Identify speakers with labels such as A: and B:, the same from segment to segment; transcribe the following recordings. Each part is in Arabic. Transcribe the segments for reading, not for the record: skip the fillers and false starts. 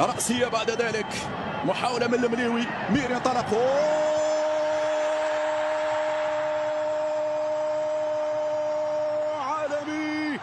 A: رأسية بعد ذلك، محاولة من المنيوي، مير ينطلق، عالمي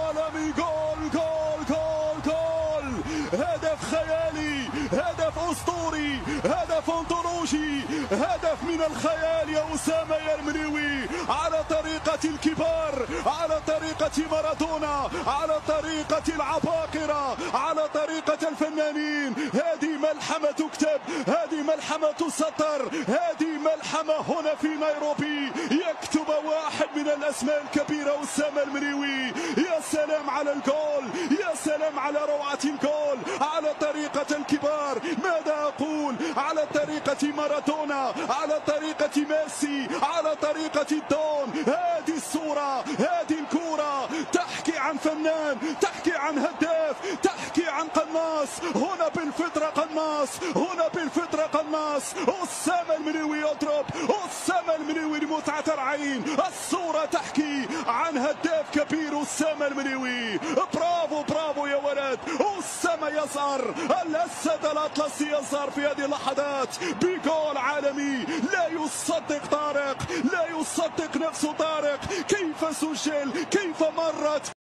A: عالمي، جول جول جول جول، هدف خيالي، هدف أسطوري، هدف أنطولوجي، هدف من الخيال يا أسامة يا المنيوي، على طريقة الكبار، على طريقة مارادونا، على طريقة العباقرة، على طريقة الفنانين. هذه ملحمة تكتب، هذه ملحمة تسطر، هذه ملحمة هنا في نيروبي يكتب واحد من الأسماء الكبيرة أسامة المنيوي. يا سلام على الجول، يا سلام على روعة الجول، على طريقة الكبار، ماذا أقول، على طريقة مارادونا، على طريقة ميسي، على طريقة الدون. هذه الصورة، هذه الكورة تحكي عن فنان، تحكي عن هداف، تحكي عن قناص. هنا بالفطرة قناص، هنا بالفطرة قناص. أسامة المنيوي يضرب، أسامة المنيوي لمتعة العين. الصورة تحكي عن هداف كبير أسامة المنيوي. برافو برافو يا ولد، أسامة يظهر، الأسد الأطلسي يظهر في هذه اللحظات بجول عالمي. لا يصدق طارق، لا يصدق نفسه طارق، كيف سجل، كيف مرت